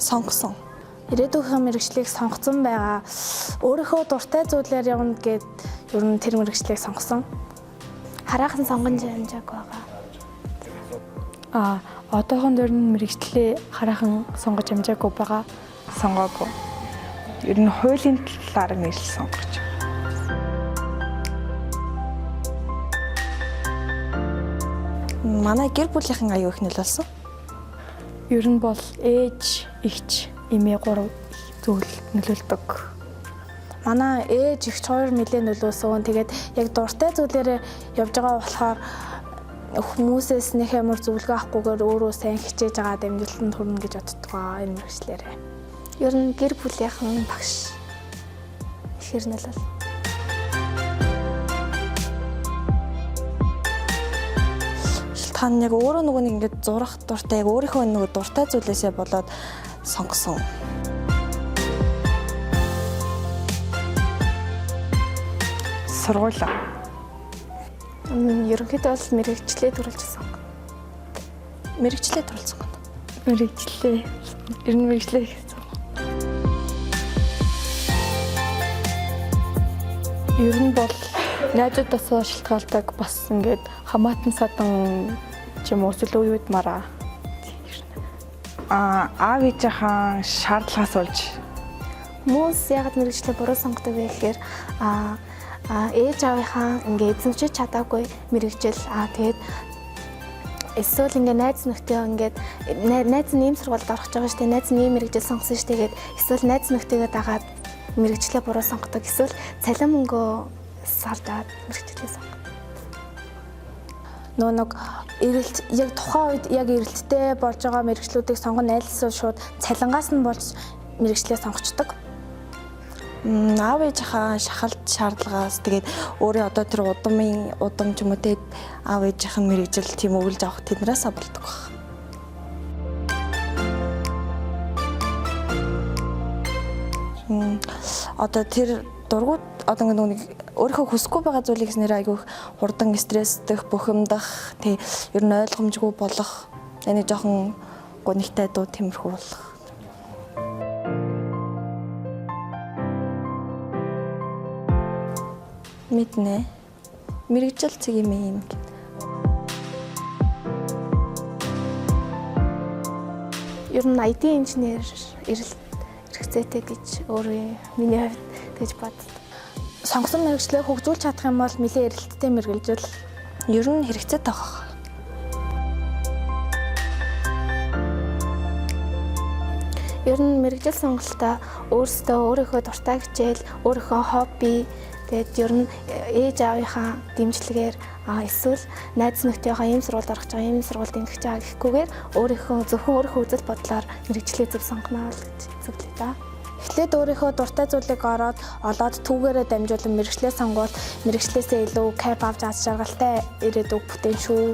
Сонгосон. Ирээдүйн мэргэжлийг сонгоцсон байгаа. Өөрийнхөө дуртай зүйлээр явна гэд ер нь тэр мэргэжлийг сонгосон. Хараахан сонгон хэмжээг байгаа. Одоохон дөр нь мэргэжлээ хараахан сонгож амжаагүй байгаа. Сонгоогүй. Ер нь хуулийн талаар мэргэжил сонгож. Манай гэр бүлийнхэн аюу их нөлөөлсөн. Ер нь бол ээж, эгч, эмээ 3 зүйл нөлөөлдөг. Манай ээж ихч хоёр нэлээд нөлөөсөн. Тэгээд яг дуртай зүйлээрээ явж байгаа болохоор хүмүүсээс нэг ямар зөвлөгөө авахгүйгээр өөрөө сайн хичээж байгаа дамжуулалтанд хүрнэ гэж боддог энэ мэргэжлээрээ. Ер нь гэр бүлийнхэн багш ихэр нөлөөл. Шилтгаан яг өөрөө нөгөө нэг ингээд зурах дуртай, яг өөрийнхөө нөгөө дуртай зүйлээсээ болоод сонгосон. Сургуулаа. Ерөнхийдөө бол мэргэжлээ төрүүлжсэн. Мэргэжлээ төрүүлсэн гэнэ. Мэргэжлээ. Ер нь мэргэжлээ гэсэн. Ер нь бол найзуудаасаа шилтгаалдаг бас ингээд хамаатан садан ч юм уу эсвэл уюудмаараа. Аав ээжийнхээ шаардлагаас болж Хүмүүс яг мэргэжлээ буруу сонгодог вэ гэхээр ээж аавынхаа ингээ эзэмшиж чадаагүй мэргэжил тэгээд эсвэл ингээ найз нөхдөд ингээд найз нь ийм сургуульд орох гэж байгаа шүү дээ. Найз нь ийм мэргэжил сонгосон шүү дээ. Эсвэл найз нөхдөдөө дагаад мэргэжлээ буруу сонгодог. Эсвэл цалин мөнгөө сардаад мэргэжлээ сонгодог. Нэг эрэлт яг тухайн үед яг эрэлттэй болж байгаа мэргэжлүүдийг сонгоно айлсаа шууд цалингаас нь болж мэргэжлээ сонгочдог. Аав ээжийнхээ шахалт шаардлагаас тэгээд өөрөө одоо тэр удам ч юм уу тэгээд аав ээжийнх нь мэргэжил тийм өвлж авах тэднээсээ болдог баг. Одоо тэр дургууд одоо нэг өөрийнхөө хүсэхгүй байгаа зүйлийг нэр айгүйх хурдан стрессдэх, бухимдах, тий ер нь ойлгомжгүй болох, энэ жоохон гонигтай дуу тиймэрхүү болох. Мэднэ. Мэргэжил цэг юм юм гэдэг. Ер нь IT инженер хэрэгцээтэй гэж өөрөө миний хувьд тэгж боддог. Сонгосон мэргэжлээ хөгжүүлж чадах юм бол нэлээд эрэлттэй мэргэжил Ер нь хэрэгцээтэй байгаа. Ер нь мэргэжил сонголтоо өөрийнхөө дуртай хичээл, өөрийнхөө хобби тэгээд ер нь ээж аавынхаа дэмжлэгээр эсвэл найз нөхдөйхөө ийм сургуульд орох гэж байгаа, ийм сургуульд ингэж байгаа гэхгүйгээр зөвхөн өөрийнхөө үзэл бодлоор мэргэжлээ зөв сонгоно гэж зөвлөе та. Эхлээд өөрийнхөө дуртай зүйлийг олоод түүгээрээ дамжуулан мэргэжлээ сонгуул мэргэжлээсээ илүү кайф авч аз жаргалтай ирээдүг бүтээн шүү.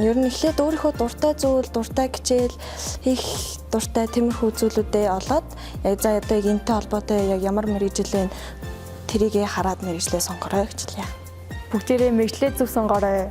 Ер нь эхлээд өөрийнхөө дуртай зүйл, дуртай хичээл хийх дуртай тиймэрхүү зүйлүүдээ олоод яг за одоо яг энэтэй холбоотой яг ямар мэргэжил вэ тэрийгээ хараад мэргэжлээ сонгорой гэж хэлье. Бүгдээрээ мэргэжлээ зөв сонгоорой.